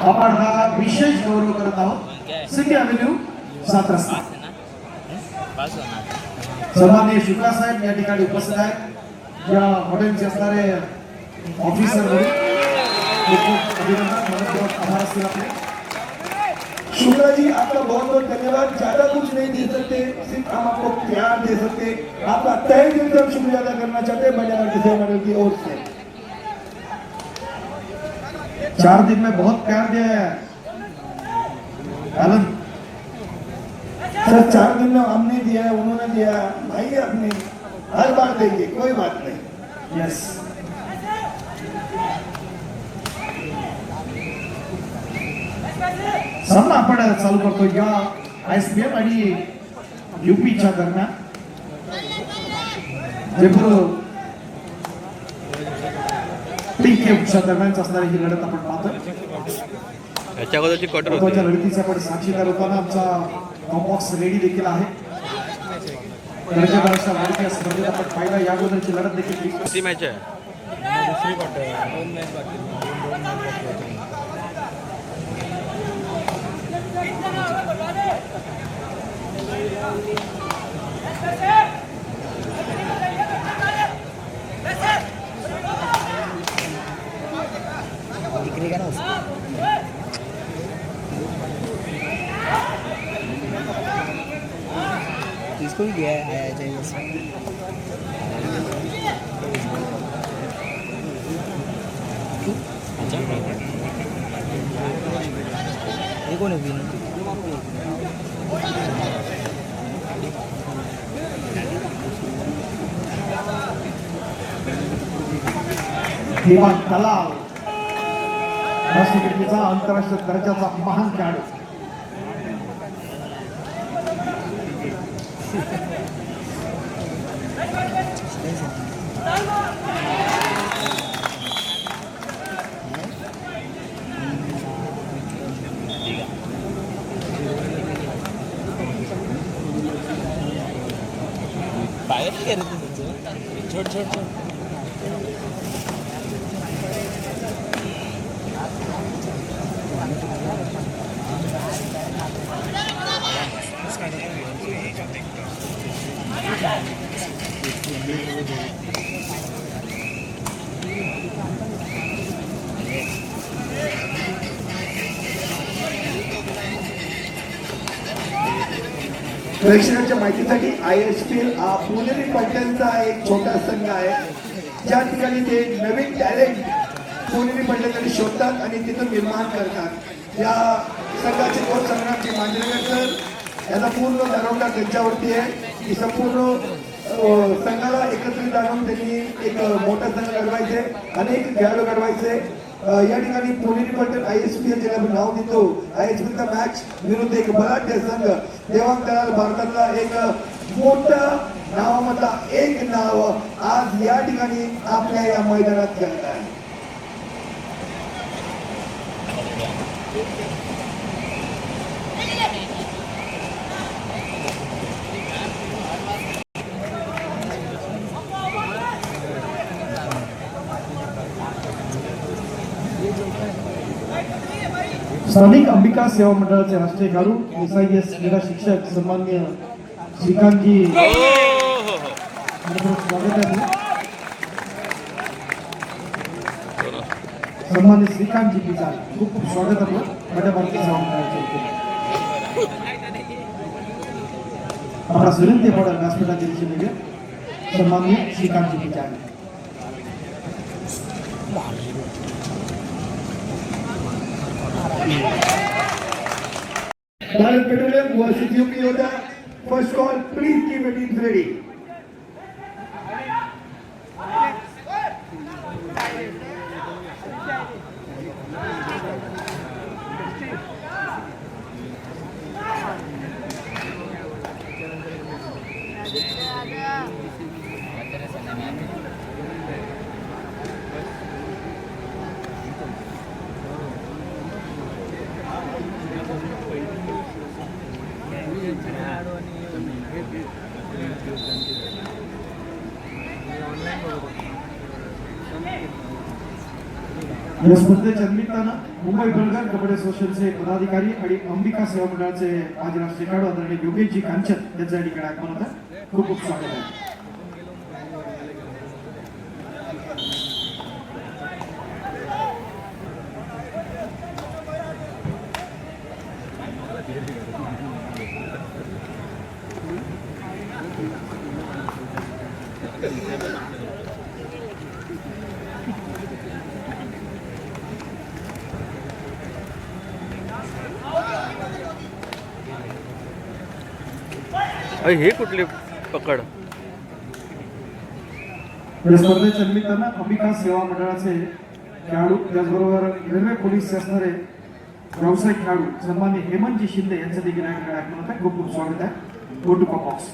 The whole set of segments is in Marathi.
आपण हा विशेष गौरव करत आहोत सिटी अव्हेन्यू 7 रस्ता. सन्माननीय शुक्ला साहेब या ठिकाणी उपस्थित आहेत. या हॉटेलचे असणारे ऑफिसर खूप अभिनंदन आभार असतील आपले. शुक्ला जी आपका बहुत बहुत धन्यवाद. ज्यादा कुछ नहीं दे सकते, सिर्फ हम आपको प्यार दे सकते. आपका तहे दिल से शुक्रिया अदा करना चाहते हैं महिला किसी मंडल की ओर से. 4 दिन में बहुत प्यार दिया है एलन सर. 4 दिन में हमने दिया है, उन्होंने दिया है, भाई अपने हर बार देंगे, कोई बात नहीं. यस. सामना आपण चालू करतो या ISBM आणि UPच्या दरम्यान. जयपूर PKच्या दरम्यानच असणारी ही लढत आपण पाहतो. याच्या अगोदरची क्वार्टर होती. लढतीचा पण साक्षीदार होताना आमचा कॉम्बॉक्स रेडी देखील आहे. दर्जेदार अशा लढती स्पर्धेत आपण पाहिला. या अगोदरची लढत देखील किती मॅच आहे? दुसरी क्वार्टर 2 मॅच बाकी. 2 मॅच बाकी होते. इसको भी गया आया चाहिए ये कौन है देवान तलाव क्रिकेटचा आंतरराष्ट्रीय दर्जाचा महान खेळाडू. छोट छोट छोट प्रेक्षकांच्या माहितीसाठी ISPL हा पुणेरी पलटणचा एक छोटा संघ आहे. ज्या ठिकाणी ते नवीन टॅलेंट पुणेरी पलटणकडे शोधतात आणि तिथून निर्माण करतात. या संघाचे कोच संग्रामजी मांजरेकर सर याचा पूर्ण दारोमदार त्यांच्यावरती आहे की संपूर्ण संघाला एकत्रित आणून त्यांनी एक मोठा संघ घडवायचे, अनेक खेळाडू घडवायचे. या ठिकाणी पुणेरी पलटण ISPL ज्याला आपण नाव देतो, ISPL चा मॅच विरुद्ध एक बलाढ्य संघ देवांतराल भारतातला एक मोठा नावामधला एक नाव आज या ठिकाणी आपल्या या मैदानात खेळत आहे. स्थानिक अंबिका सेवा मंडळाचे राष्ट्रीय खेळाडू SIS क्रीडा शिक्षक सन्माननीय श्रीकांतजी स्वागत आहे. सन्माननीय श्रीकांतजी पिचाल खूप खूप स्वागत आपलं माझ्या भारतीय सेवा मंडळाचे. आपला सुरेंद्र पडा व्यासपीठाचे दिशेने सन्माननीय श्रीकांतजी पिचाल. Bharat Petroleum versus UP Yoda. First call, please keep your teams ready. या स्पर्धेच्या निमित्तानं मुंबई बलगार कबड्डी असोसिएशनचे पदाधिकारी आणि अंबिका सेवा मंडळाचे माजी राष्ट्रीय खेळाडू आदरणीय योगेशजी कांचन यांचं या ठिकाणी आगमन होतं. खूप खूप स्वागत आहे. हे कुठली पकड? या स्पर्धेच्या निमित्तानं अंबिका सेवा मंडळाचे खेळाडू त्याचबरोबर रेल्वे पोलीसचे असणारे व्यावसायिक खेळाडू सन्माननीय हेमंतजी शिंदे यांचं देखील या ठिकाणी आगमन होतं. खूप खूप स्वागत आहे. Go to box.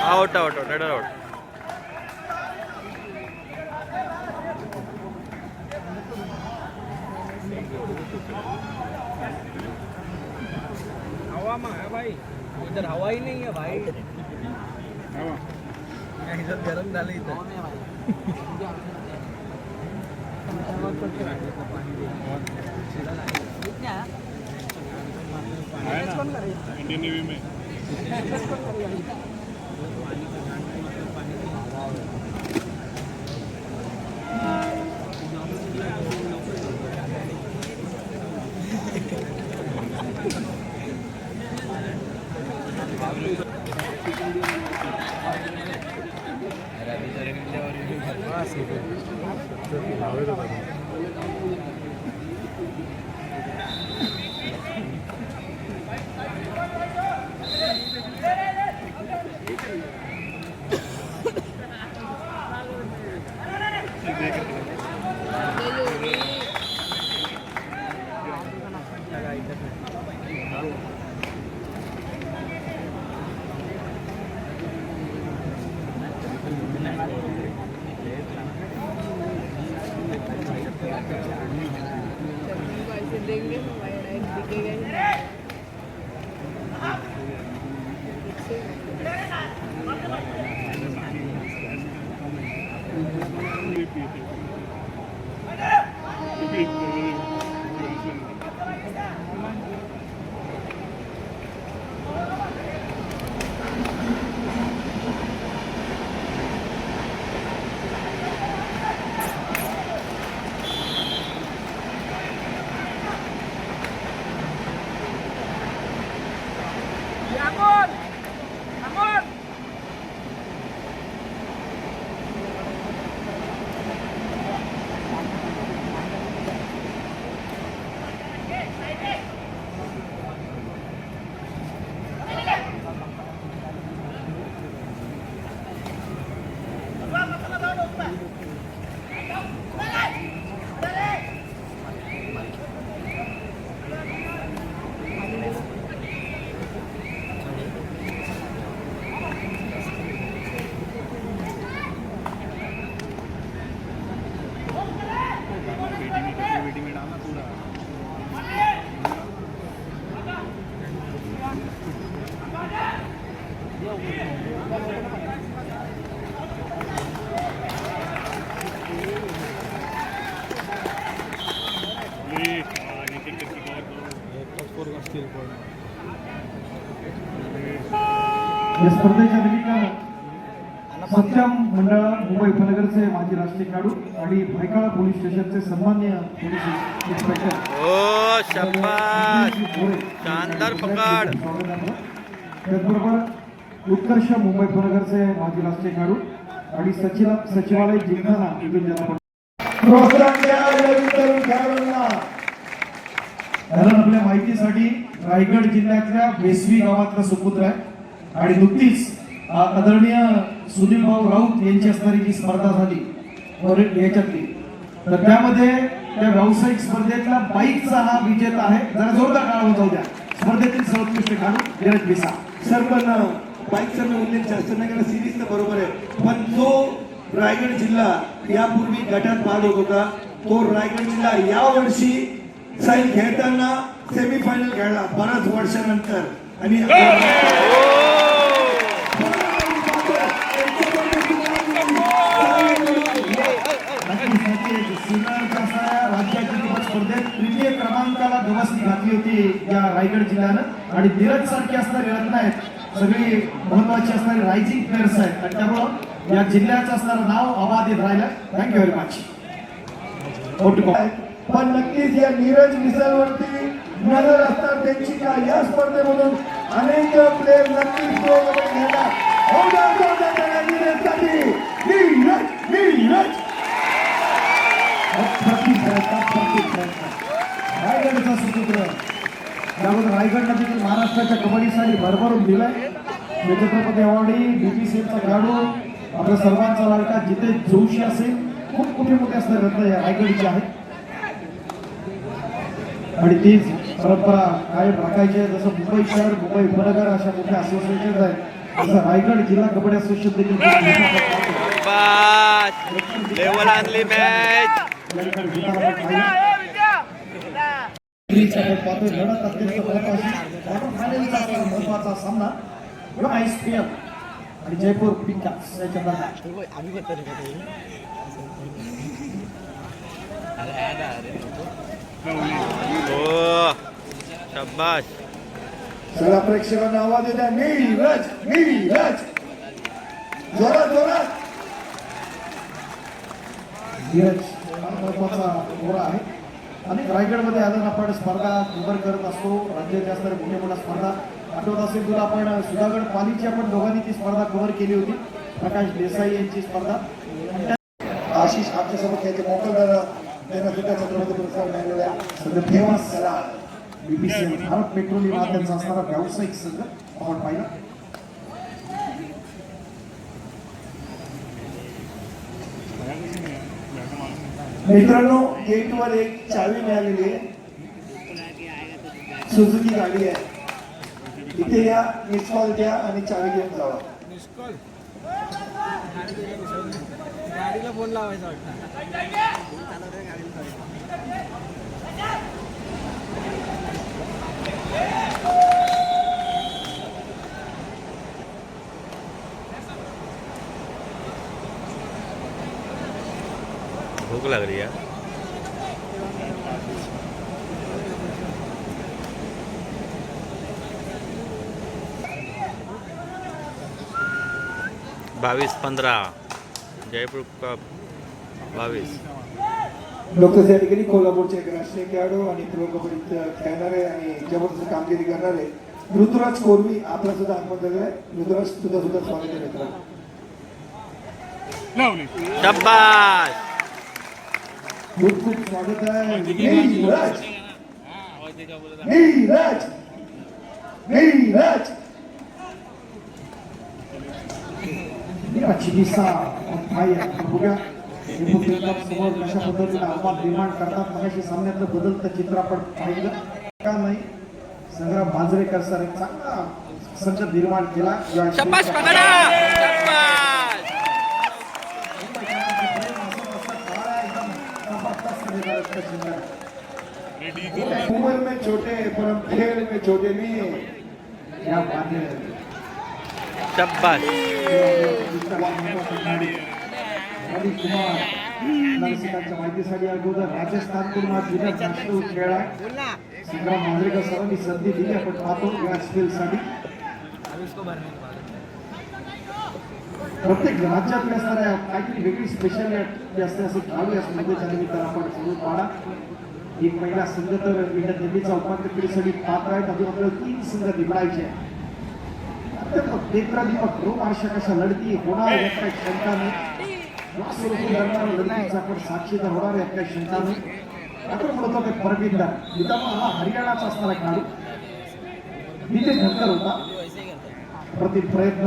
Out out out out. हवा में है भाई, इधर हवा ही नहीं है भाई. इधर गरम डाले इधर. इंडियन नेवी में देंगे दिखेगा. या स्पर्धेच्या निमित्तानं सत्यम मंडळ मुंबई उपनगरचे माजी राष्ट्रीय खेळाडू आणि भायखळा पोलीस स्टेशनचे सन्माननीय पोलीस इन्स्पेक्टर ओ शाबास, शानदार पकड. त्याचबरोबर उत्कर्ष मुंबई उपनगरचे माजी राष्ट्रीय खेळाडू आणि सचिवालय जिंकताना इथून ज्यांना प्रोत्साहन द्या या तरुण खेळाडूंना. कारण आपल्या माहितीसाठी रायगड जिल्ह्यातल्या बेसवी गावातला सुपुत्र आहे आणि नुकतीच आदरणीय सुनील भाऊ राऊत यांची असणारी जी स्पर्धा झाली याच्यातली, तर त्यामध्ये त्या व्यावसायिक स्पर्धेतला बाईकचा हा विजेता आहे. जरा जोरदार टाळ्या जाऊ द्या. स्पर्धेतील सर्वोत्कृष्ट खेळाडू धीरज बिसा. सर पण बाईकचा मी उल्लेख जास्त नाही केला, सिरीज तर बरोबर आहे, पण जो रायगड जिल्हा यापूर्वी गटात बाद होत होता तो रायगड जिल्हा यावर्षी साईल खेळताना सेमीफायनल खेळला बऱ्याच वर्षानंतर. आणि राज्यातील स्पर्धेत तृतीय क्रमांकाला गवसणी घातली होती या रायगड जिल्ह्यानं. आणि धीरज सारखी असणारी रत्न आहेत, सगळी महत्वाची असणारी रायझिंग प्लेयर्स आहेत, आणि त्यामुळं या जिल्ह्याचं असणारं नाव अबाधित राहिलं. Thank you very much. पण नक्कीच या नीरज मिसालवरती नजर असणार त्यांची का या स्पर्धेमधून अनेक प्लेयर नक्कीच pro कबड्डी खेळणार. नीरजसाठी नीरज रायगडचा सुपुत्र त्याबद्दल रायगडला देखील महाराष्ट्राच्या कबड्डीसाठी भरभरून दिलाय. छत्रपती अवॉर्डी बीपीसीएलचा खेळाडू आपल्या सर्वांचा लाडका जितेश जोशी असेल, खूप मोठे मोठे असणारे रत्न या रायगडचे आहेत. आणि तीच परंपरा कायम राखायची आहे. जसं मुंबई शहर, मुंबई उपनगर अशा मोठ्या असोसिएशन आहेत, तसं रायगड जिल्हा कबड्डी असोसिएशन देखील लेवल आणली मॅच. महत्वाचा सामना ISPL आणि जयपूर पिंकास याच्या दरम्यान. हो शाबाश. सगळ्या प्रेक्षकांना आवाज द्या. नीरज जोरात जोरात. धीरज हा महत्वाचा गोरा आहे. आणि रायगडमध्ये आलं आपण स्पर्धा उभर करत असतो, राज्याच्या असणाऱ्या मोठ्या मोठ्या स्पर्धा. आठवत असेल तुला, आपण सुधागड पालीची आपण दोघांनी ती स्पर्धा कव्हर केली होती. प्रकाश देसाई यांची स्पर्धा. आशिष आमच्यासोबत याचे मोकळदार त्यांना सुद्धा छत्रपती पुरस्कार मिळालेला आहे. सध्या फेमस बीपीसीएल भारत पेट्रोलियम हा त्यांचा असणारा व्यावसायिक संघ आपण पाहिला. मित्रांनो, गेटवर एक चावी मिळालेली आहे. सुझुकी गाडी आहे. इथे या, मिस कॉल द्या आणि चावी घेऊन जावा. गाडीला फोन लावायचा वाटतं. भूक लग रही है. बावीस 15 जयपूर कप 22. नुकतंच या ठिकाणी कोल्हापूरचे एक राष्ट्रीय खेळाडू आणि प्रो कबड्डीत खेळणारे आणि जबरदस्त कामगिरी करणारे ऋतुराज कोरवी आपला सुद्धा आगमन झालेलं आहे. ऋतुराज तुझं सुद्धा स्वागत आहे मित्रांनो. शाबाश. खूप खूप स्वागत आहे. नीरज चिकित्सा बघूया समोर कशा पद्धतीने आव्हान निर्माण करतात. मगाशी सामन्यातलं बदलतं चित्र आपण पाहिलं का नाही. संग्राम मांजरेकर सर एक चांगला संघ निर्माण केला. शाबाश पकडा. उम्र में छोटे पर खेल में छोटे नहीं. या बात है. शाबाश. रवी कुमार नरसिंहांच्या माहितीसाठी अगोदर राजस्थानकडून हा जिल्ह्यात राष्ट्रीय खेळ आहे. संग्राम मांजरेकर सरांनी संधी दिली. आपण पाहतो या स्किलसाठी प्रत्येक राज्यातल्या असणाऱ्या काहीतरी वेगळी स्पेशालिटी असते असं खेळाडू या स्पर्धेच्या निमित्तानं आपण समजून पाहणार. एक महिला संघ तर इंडिया दिल्लीचा उपांत्य फेरीसाठी पात्र आहेत. अजून आपल्याला 3 संघ निवडायचे आहेत. नेत्रादीपक रोमांचक अशा लढती होणार यात काही शंका नाही. लढतीचा आपण साक्षीदार होणार यात काही शंका नाही. आपण म्हणतो ते परविंदर मित्रांनो, हा हरियाणाचा असणारा खेळाडू. तिथे नंतर होता प्रति प्रयत्न